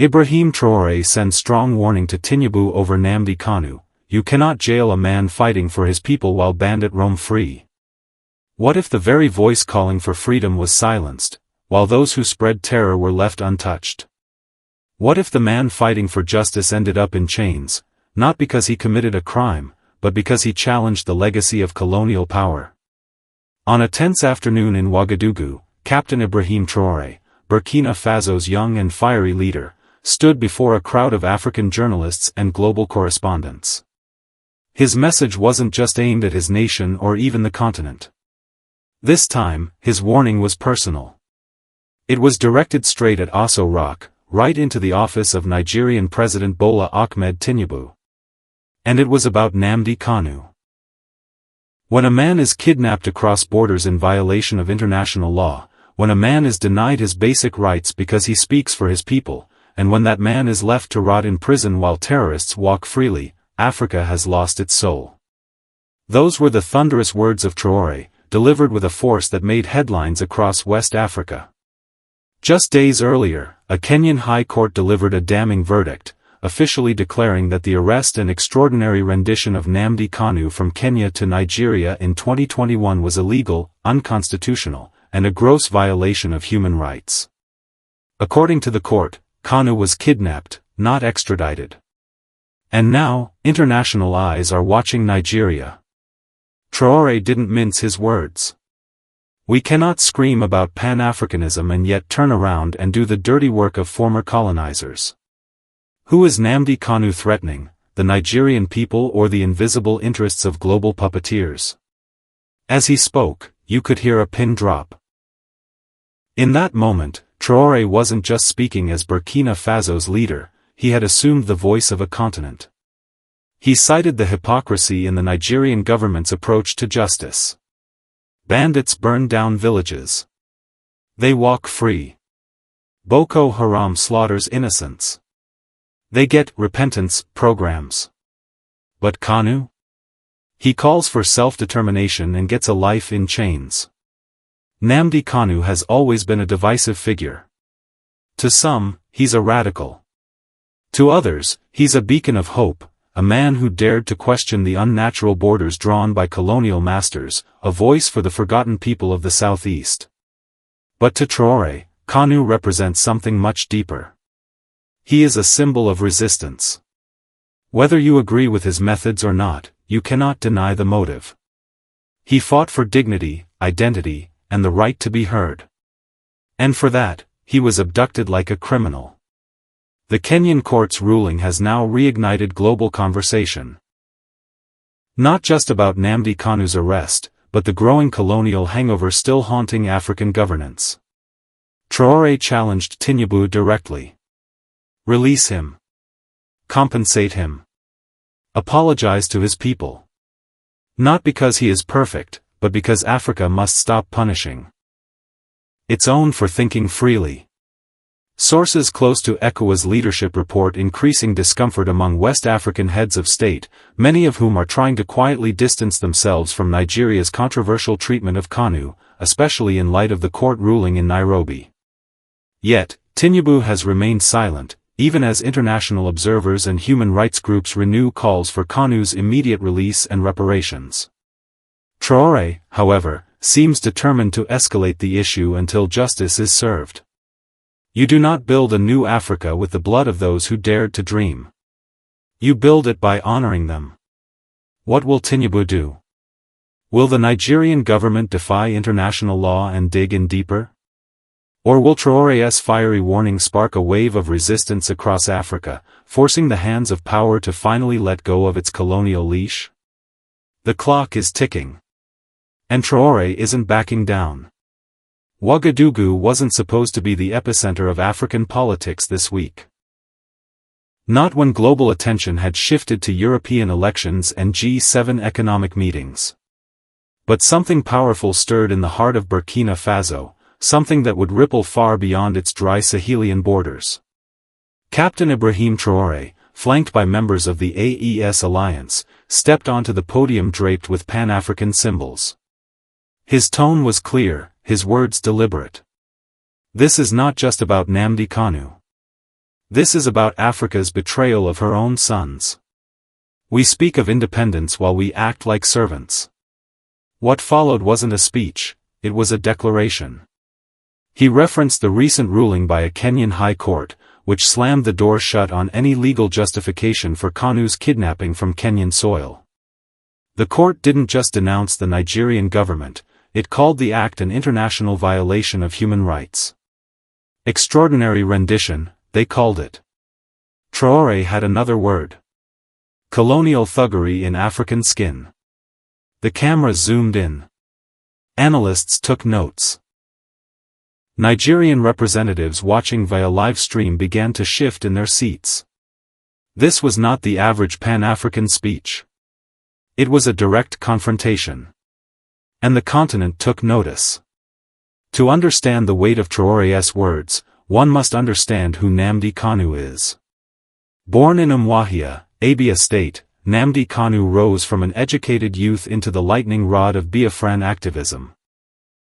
Ibrahim Traore sends strong warning to Tinubu over Nnamdi Kanu: you cannot jail a man fighting for his people while bandit roam free. What if the very voice calling for freedom was silenced, while those who spread terror were left untouched? What if the man fighting for justice ended up in chains, not because he committed a crime, but because he challenged the legacy of colonial power? On a tense afternoon in Ouagadougou, Captain Ibrahim Traore, Burkina Faso's young and fiery leader, stood before a crowd of African journalists and global correspondents. His message wasn't just aimed at his nation or even the continent. This time, his warning was personal. It was directed straight at Aso Rock, right into the office of Nigerian President Bola Ahmed Tinubu. And it was about Nnamdi Kanu. When a man is kidnapped across borders in violation of international law, when a man is denied his basic rights because he speaks for his people, and when that man is left to rot in prison while terrorists walk freely, Africa has lost its soul. Those were the thunderous words of Traore, delivered with a force that made headlines across West Africa. Just days earlier, a Kenyan high court delivered a damning verdict, officially declaring that the arrest and extraordinary rendition of Nnamdi Kanu from Kenya to Nigeria in 2021 was illegal, unconstitutional, and a gross violation of human rights. According to the court, Kanu was kidnapped, not extradited. And now, international eyes are watching Nigeria. Traore didn't mince his words. We cannot scream about Pan-Africanism and yet turn around and do the dirty work of former colonizers. Who is Nnamdi Kanu threatening, the Nigerian people or the invisible interests of global puppeteers? As he spoke, you could hear a pin drop. In that moment, Traore wasn't just speaking as Burkina Faso's leader, he had assumed the voice of a continent. He cited the hypocrisy in the Nigerian government's approach to justice. Bandits burn down villages. They walk free. Boko Haram slaughters innocents. They get repentance programs. But Kanu? He calls for self-determination and gets a life in chains. Nnamdi Kanu has always been a divisive figure. To some, he's a radical. To others, he's a beacon of hope, a man who dared to question the unnatural borders drawn by colonial masters, a voice for the forgotten people of the Southeast. But to Traore, Kanu represents something much deeper. He is a symbol of resistance. Whether you agree with his methods or not, you cannot deny the motive. He fought for dignity, identity, and the right to be heard. And for that, he was abducted like a criminal. The Kenyan court's ruling has now reignited global conversation. Not just about Nnamdi Kanu's arrest, but the growing colonial hangover still haunting African governance. Traore challenged Tinubu directly. Release him. Compensate him. Apologize to his people. Not because he is perfect, but because Africa must stop punishing its own for thinking freely. Sources close to ECOWAS leadership report increasing discomfort among West African heads of state, many of whom are trying to quietly distance themselves from Nigeria's controversial treatment of Kanu, especially in light of the court ruling in Nairobi. Yet, Tinubu has remained silent, even as international observers and human rights groups renew calls for Kanu's immediate release and reparations. Traore, however, seems determined to escalate the issue until justice is served. You do not build a new Africa with the blood of those who dared to dream. You build it by honoring them. What will Tinubu do? Will the Nigerian government defy international law and dig in deeper? Or will Traore's fiery warning spark a wave of resistance across Africa, forcing the hands of power to finally let go of its colonial leash? The clock is ticking. And Traore isn't backing down. Ouagadougou wasn't supposed to be the epicenter of African politics this week. Not when global attention had shifted to European elections and G7 economic meetings. But something powerful stirred in the heart of Burkina Faso, something that would ripple far beyond its dry Sahelian borders. Captain Ibrahim Traore, flanked by members of the AES alliance, stepped onto the podium draped with Pan-African symbols. His tone was clear, his words deliberate. This is not just about Nnamdi Kanu. This is about Africa's betrayal of her own sons. We speak of independence while we act like servants. What followed wasn't a speech, it was a declaration. He referenced the recent ruling by a Kenyan high court, which slammed the door shut on any legal justification for KANU's kidnapping from Kenyan soil. The court didn't just denounce the Nigerian government, it called the act an international violation of human rights. Extraordinary rendition, they called it. Traore had another word. Colonial thuggery in African skin. The camera zoomed in. Analysts took notes. Nigerian representatives watching via live stream began to shift in their seats. This was not the average Pan-African speech. It was a direct confrontation. And the continent took notice. To understand the weight of Traore's words, one must understand who Nnamdi KANU is. Born in Umuahia, Abia State, Nnamdi KANU rose from an educated youth into the lightning rod of Biafran activism.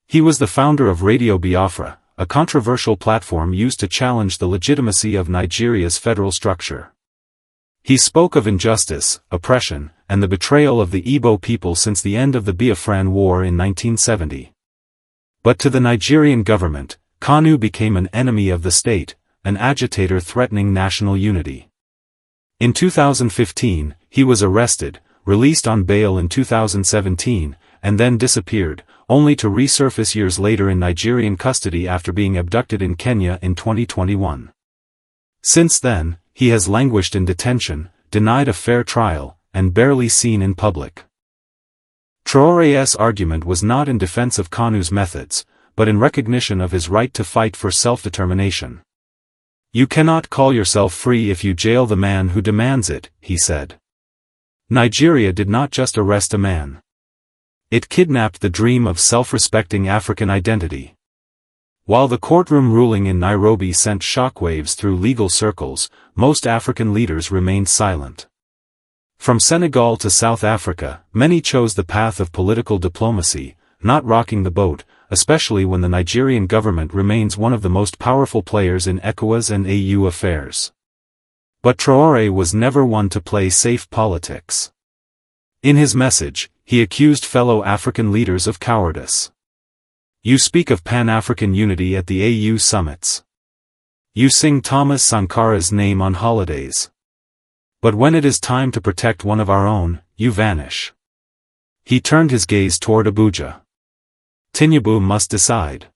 He was the founder of Radio Biafra, a controversial platform used to challenge the legitimacy of Nigeria's federal structure. He spoke of injustice, oppression, and the betrayal of the Igbo people since the end of the Biafran War in 1970. But to the Nigerian government, KANU became an enemy of the state, an agitator threatening national unity. In 2015, he was arrested, released on bail in 2017, and then disappeared, only to resurface years later in Nigerian custody after being abducted in Kenya in 2021. Since then, he has languished in detention, denied a fair trial, and barely seen in public. Traore's argument was not in defense of KANU's methods, but in recognition of his right to fight for self-determination. You cannot call yourself free if you jail the man who demands it, he said. Nigeria did not just arrest a man. It kidnapped the dream of self-respecting African identity. While the courtroom ruling in Nairobi sent shockwaves through legal circles, most African leaders remained silent. From Senegal to South Africa, many chose the path of political diplomacy, not rocking the boat, especially when the Nigerian government remains one of the most powerful players in ECOWAS and AU affairs. But Traore was never one to play safe politics. In his message, he accused fellow African leaders of cowardice. You speak of Pan-African unity at the AU summits. You sing Thomas Sankara's name on holidays. But when it is time to protect one of our own, you vanish. He turned his gaze toward Abuja. Tinubu must decide.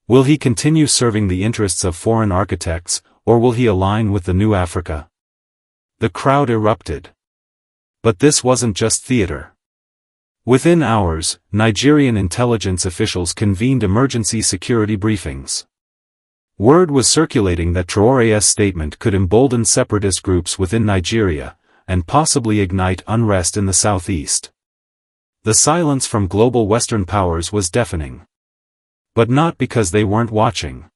Will he continue serving the interests of foreign architects, or will he align with the new Africa? The crowd erupted. But this wasn't just theater. Within hours, Nigerian intelligence officials convened emergency security briefings. Word was circulating that Traore's statement could embolden separatist groups within Nigeria, and possibly ignite unrest in the southeast. The silence from global Western powers was deafening. But not because they weren't watching.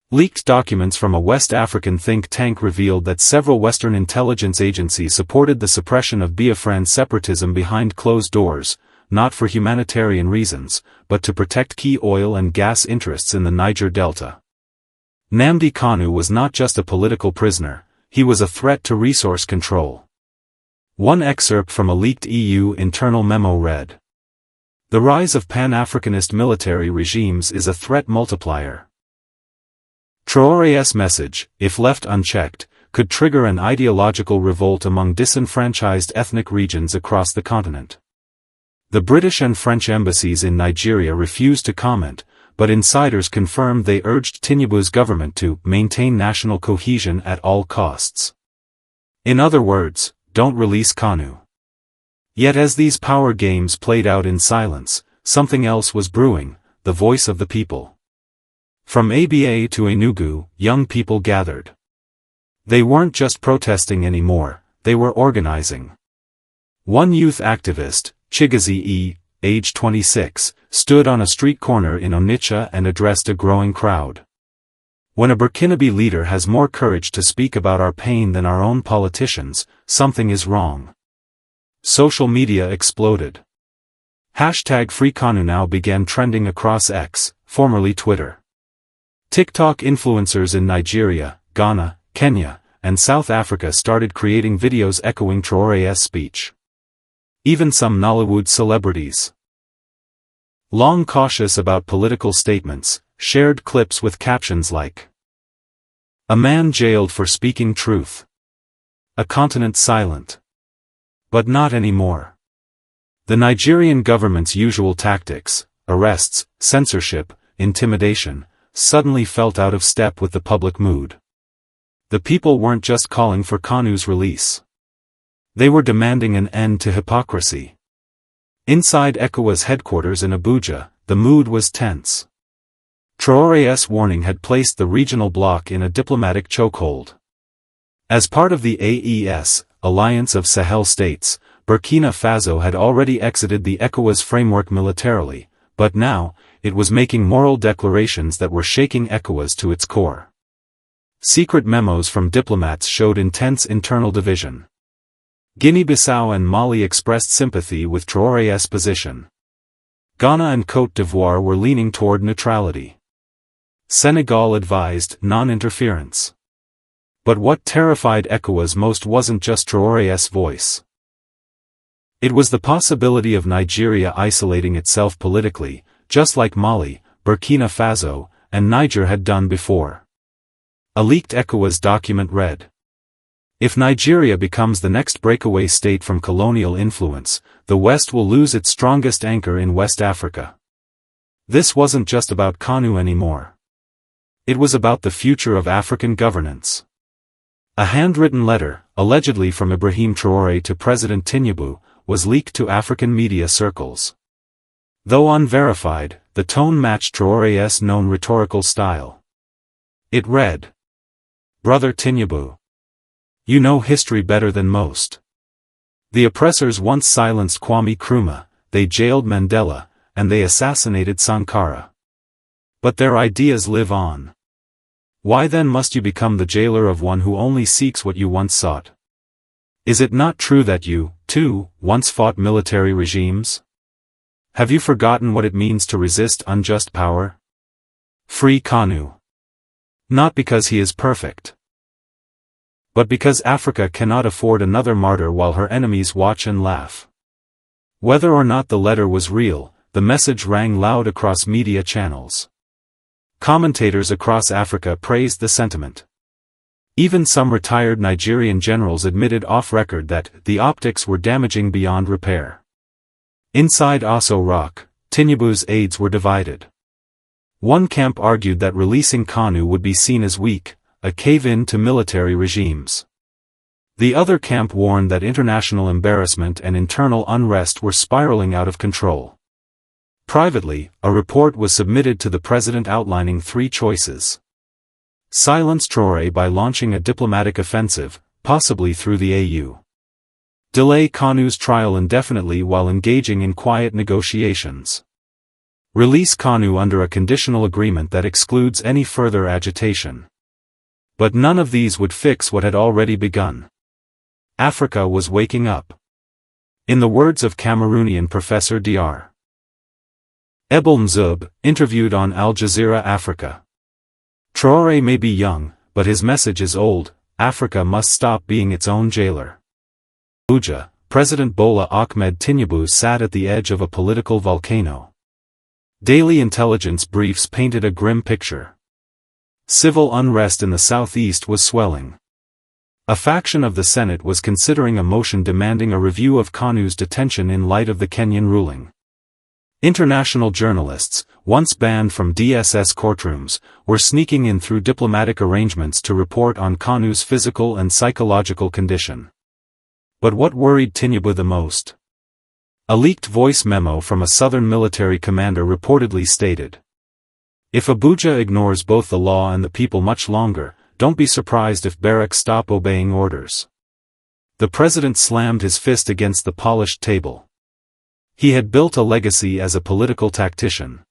Leaked documents from a West African think tank revealed that several Western intelligence agencies supported the suppression of Biafran separatism behind closed doors, not for humanitarian reasons, but to protect key oil and gas interests in the Niger Delta. Nnamdi KANU was not just a political prisoner, he was a threat to resource control. One excerpt from a leaked EU internal memo read: "The rise of Pan-Africanist military regimes is a threat multiplier." Traore's message, if left unchecked, could trigger an ideological revolt among disenfranchised ethnic regions across the continent. The British and French embassies in Nigeria refused to comment, but insiders confirmed they urged Tinubu's government to maintain national cohesion at all costs. In other words, don't release KANU. Yet as these power games played out in silence, something else was brewing, the voice of the people. From Aba to Enugu, young people gathered. They weren't just protesting anymore, they were organizing. One youth activist, Chigozie E., age 26, stood on a street corner in Onitsha and addressed a growing crowd. When a Burkinabe leader has more courage to speak about our pain than our own politicians, something is wrong. Social media exploded. #FreeKANUNow began trending across X, formerly Twitter. TikTok influencers in Nigeria, Ghana, Kenya, and South Africa started creating videos echoing Traore's speech. Even some Nollywood celebrities, long cautious about political statements, shared clips with captions like, "A man jailed for speaking truth. A continent silent. But not anymore." The Nigerian government's usual tactics, arrests, censorship, intimidation, suddenly felt out of step with the public mood. The people weren't just calling for KANU's release. They were demanding an end to hypocrisy. Inside ECOWAS headquarters in Abuja, the mood was tense. Traore's warning had placed the regional bloc in a diplomatic chokehold. As part of the AES, Alliance of Sahel States, Burkina Faso had already exited the ECOWAS framework militarily, but now, it was making moral declarations that were shaking ECOWAS to its core. Secret memos from diplomats showed intense internal division. Guinea-Bissau and Mali expressed sympathy with Traore's position. Ghana and Côte d'Ivoire were leaning toward neutrality. Senegal advised non-interference. But what terrified ECOWAS most wasn't just Traore's voice. It was the possibility of Nigeria isolating itself politically, just like Mali, Burkina Faso, and Niger had done before. A leaked ECOWAS document read, "If Nigeria becomes the next breakaway state from colonial influence, the West will lose its strongest anchor in West Africa." This wasn't just about KANU anymore. It was about the future of African governance. A handwritten letter, allegedly from Ibrahim Traore to President Tinubu, was leaked to African media circles. Though unverified, the tone matched Traore's known rhetorical style. It read, "Brother Tinubu, you know history better than most. The oppressors once silenced Kwame Nkrumah, they jailed Mandela, and they assassinated Sankara. But their ideas live on. Why then must you become the jailer of one who only seeks what you once sought? Is it not true that you, too, once fought military regimes? Have you forgotten what it means to resist unjust power? Free KANU. Not because he is perfect, but because Africa cannot afford another martyr while her enemies watch and laugh." Whether or not the letter was real, the message rang loud across media channels. Commentators across Africa praised the sentiment. Even some retired Nigerian generals admitted off-record that the optics were damaging beyond repair. Inside Aso Rock, Tinubu's aides were divided. One camp argued that releasing KANU would be seen as weak, a cave-in to military regimes. The other camp warned that international embarrassment and internal unrest were spiraling out of control. Privately, a report was submitted to the president outlining three choices. Silence Traore by launching a diplomatic offensive, possibly through the AU. Delay KANU's trial indefinitely while engaging in quiet negotiations. Release KANU under a conditional agreement that excludes any further agitation. But none of these would fix what had already begun. Africa was waking up. In the words of Cameroonian Professor Dr. Ebel Mzoub, interviewed on Al Jazeera Africa. Traore may be young, but his message is old: Africa must stop being its own jailer. Abuja, President Bola Ahmed Tinubu sat at the edge of a political volcano. Daily intelligence briefs painted a grim picture. Civil unrest in the southeast was swelling. A faction of the Senate was considering a motion demanding a review of KANU's detention in light of the Kenyan ruling. International journalists, once banned from DSS courtrooms, were sneaking in through diplomatic arrangements to report on KANU's physical and psychological condition. But what worried Tinubu the most? A leaked voice memo from a southern military commander reportedly stated, "If Abuja ignores both the law and the people much longer, don't be surprised if barracks stop obeying orders." The president slammed his fist against the polished table. He had built a legacy as a political tactician.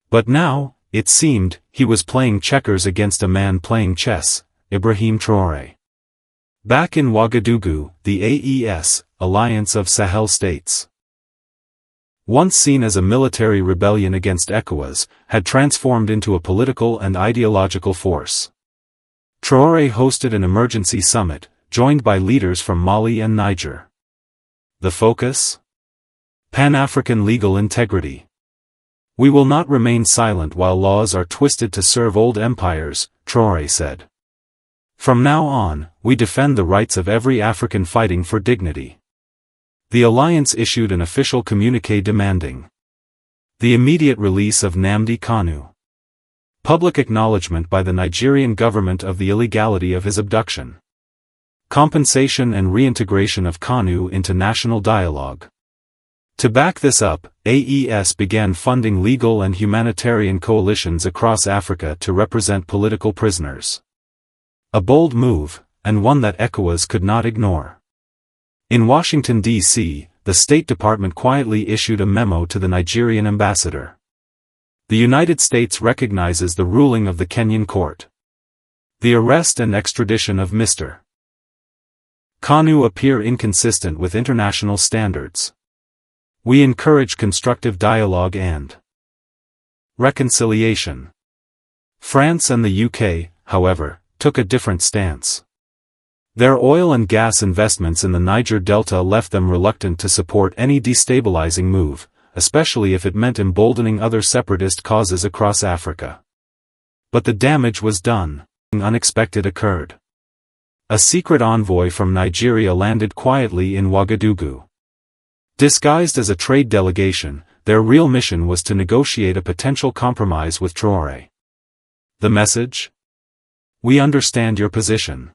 But now, it seemed, he was playing checkers against a man playing chess, Ibrahim Traore. Back in Ouagadougou, the AES, Alliance of Sahel States, once seen as a military rebellion against ECOWAS, had transformed into a political and ideological force. Traoré hosted an emergency summit, joined by leaders from Mali and Niger. The focus? Pan-African legal integrity. We will not remain silent while laws are twisted to serve old empires, Traoré said. From now on, we defend the rights of every African fighting for dignity. The alliance issued an official communiqué demanding the immediate release of Nnamdi KANU. Public acknowledgement by the Nigerian government of the illegality of his abduction. Compensation and reintegration of KANU into national dialogue. To back this up, AES began funding legal and humanitarian coalitions across Africa to represent political prisoners. A bold move, and one that ECOWAS could not ignore. In Washington, D.C., the State Department quietly issued a memo to the Nigerian ambassador. The United States recognizes the ruling of the Kenyan court. The arrest and extradition of Mr. KANU appear inconsistent with international standards. We encourage constructive dialogue and reconciliation. France and the UK, however, took a different stance. Their oil and gas investments in the Niger Delta left them reluctant to support any destabilizing move, especially if it meant emboldening other separatist causes across Africa. But the damage was done. Unexpected occurred. A secret envoy from Nigeria landed quietly in Ouagadougou. Disguised as a trade delegation, their real mission was to negotiate a potential compromise with Traoré. The message? We understand your position.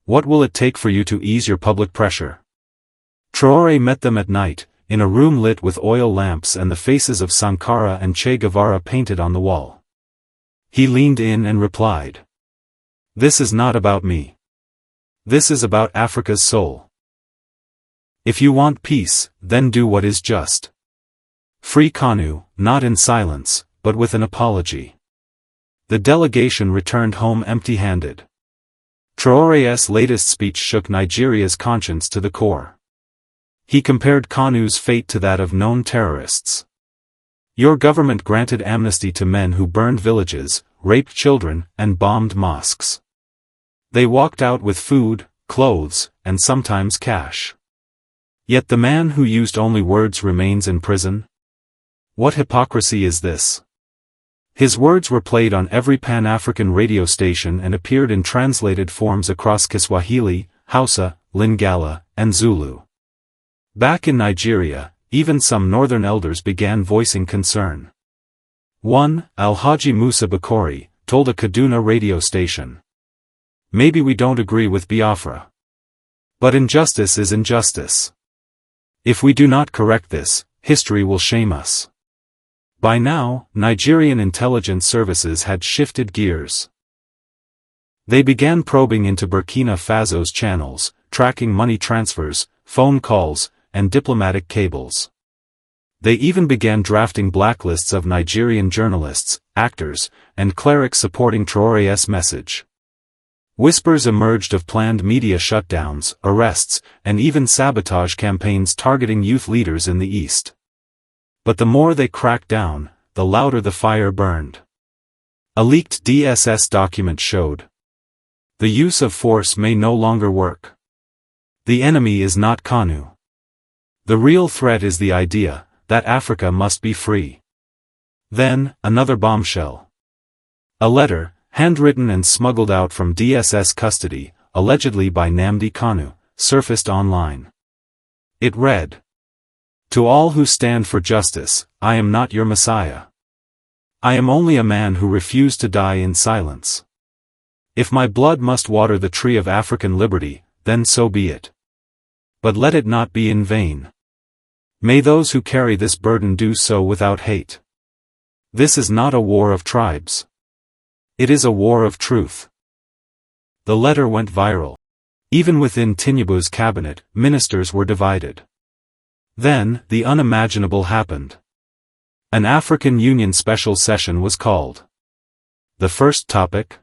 What will it take for you to ease your public pressure? Traoré met them at night, in a room lit with oil lamps and the faces of Sankara and Che Guevara painted on the wall. He leaned in and replied. This is not about me. This is about Africa's soul. If you want peace, then do what is just. Free KANU, not in silence, but with an apology. The delegation returned home empty-handed. Traoré's latest speech shook Nigeria's conscience to the core. He compared KANU's fate to that of known terrorists. Your government granted amnesty to men who burned villages, raped children, and bombed mosques. They walked out with food, clothes, and sometimes cash. Yet the man who used only words remains in prison? What hypocrisy is this? His words were played on every Pan-African radio station and appeared in translated forms across Kiswahili, Hausa, Lingala, and Zulu. Back in Nigeria, even some northern elders began voicing concern. One, Alhaji Musa Bakori, told a Kaduna radio station. Maybe we don't agree with Biafra. But injustice is injustice. If we do not correct this, history will shame us. By now, Nigerian intelligence services had shifted gears. They began probing into Burkina Faso's channels, tracking money transfers, phone calls, and diplomatic cables. They even began drafting blacklists of Nigerian journalists, actors, and clerics supporting Traoré's message. Whispers emerged of planned media shutdowns, arrests, and even sabotage campaigns targeting youth leaders in the East. But the more they cracked down, the louder the fire burned. A leaked DSS document showed. The use of force may no longer work. The enemy is not KANU. The real threat is the idea that Africa must be free. Then, another bombshell. A letter, handwritten and smuggled out from DSS custody, allegedly by Nnamdi KANU, surfaced online. It read, "To all who stand for justice, I am not your Messiah. I am only a man who refused to die in silence. If my blood must water the tree of African liberty, then so be it. But let it not be in vain. May those who carry this burden do so without hate. This is not a war of tribes. It is a war of truth." The letter went viral. Even within Tinubu's cabinet, ministers were divided. Then, the unimaginable happened. An African Union special session was called. The first topic?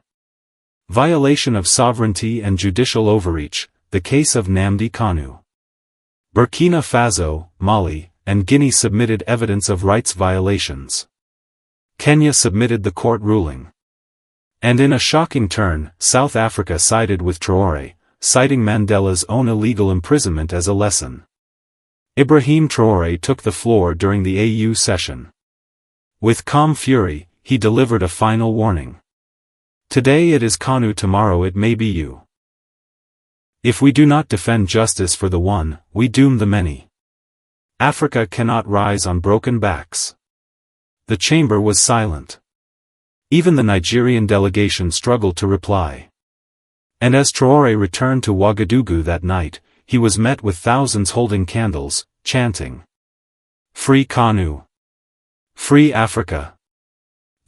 Violation of sovereignty and judicial overreach, the case of Nnamdi KANU. Burkina Faso, Mali, and Guinea submitted evidence of rights violations. Kenya submitted the court ruling. And in a shocking turn, South Africa sided with Traore, citing Mandela's own illegal imprisonment as a lesson. IBRAHIM Traore took the floor during the AU session. With calm fury, he delivered a final warning. Today it is KANU, tomorrow it may be you. If we do not defend justice for the one, we doom the many. Africa cannot rise on broken backs. The chamber was silent. Even the Nigerian delegation struggled to reply. And as Traore returned to Ouagadougou that night, he was met with thousands holding candles, chanting, "Free KANU! Free Africa!"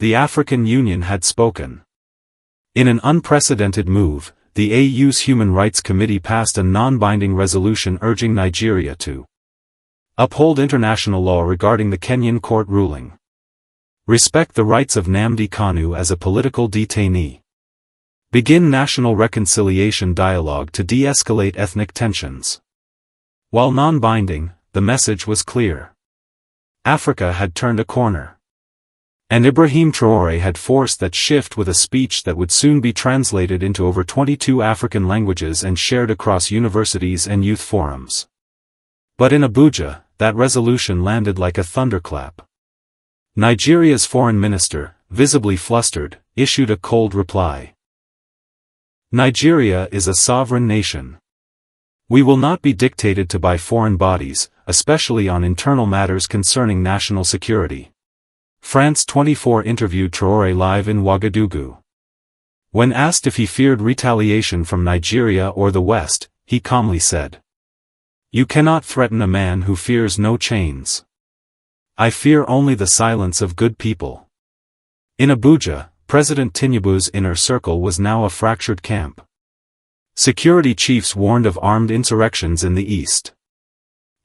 The African Union had spoken. In an unprecedented move, the AU's Human Rights Committee passed a non-binding resolution urging Nigeria to uphold international law regarding the Kenyan court ruling. Respect the rights of Nnamdi KANU as a political detainee. Begin national reconciliation dialogue to de-escalate ethnic tensions. While non-binding, the message was clear. Africa had turned a corner. And IBRAHIM Traore had forced that shift with a speech that would soon be translated into over 22 African languages and shared across universities and youth forums. But in Abuja, that resolution landed like a thunderclap. Nigeria's foreign minister, visibly flustered, issued a cold reply. Nigeria is a sovereign nation. We will not be dictated to by foreign bodies, especially on internal matters concerning national security. France 24 interviewed Traore live in Ouagadougou. When asked if he feared retaliation from Nigeria or the West, he calmly said, "You cannot threaten a man who fears no chains. I fear only the silence of good people." In Abuja, President Tinubu's inner circle was now a fractured camp. Security chiefs warned of armed insurrections in the east.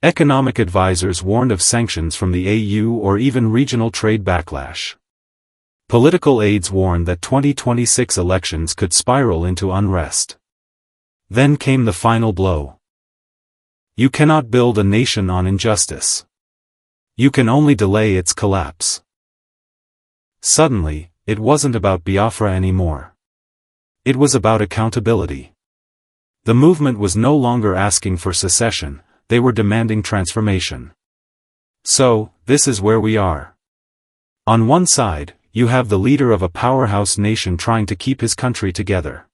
Economic advisors warned of sanctions from the AU or even regional trade backlash. Political aides warned that 2026 elections could spiral into unrest. Then came the final blow. You cannot build a nation on injustice. You can only delay its collapse. Suddenly, it wasn't about Biafra anymore. It was about accountability. The movement was no longer asking for secession, they were demanding transformation. So, this is where we are. On one side, you have the leader of a powerhouse nation trying to keep his country together.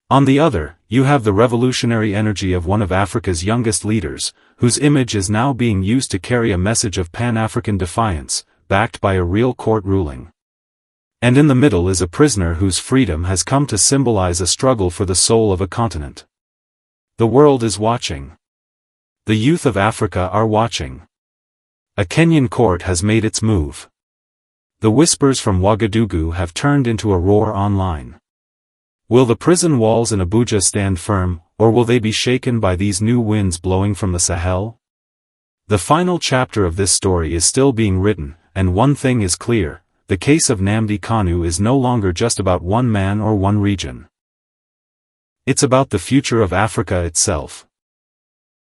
On the other, you have the revolutionary energy of one of Africa's youngest leaders, whose image is now being used to carry a message of Pan-African defiance, backed by a real court ruling. And in the middle is a prisoner whose freedom has come to symbolize a struggle for the soul of a continent. The world is watching. The youth of Africa are watching. A Kenyan court has made its move. The whispers from Ouagadougou have turned into a roar online. Will the prison walls in Abuja stand firm, or will they be shaken by these new winds blowing from the Sahel? The final chapter of this story is still being written, and one thing is clear. The case of Nnamdi KANU is no longer just about one man or one region. It's about the future of Africa itself.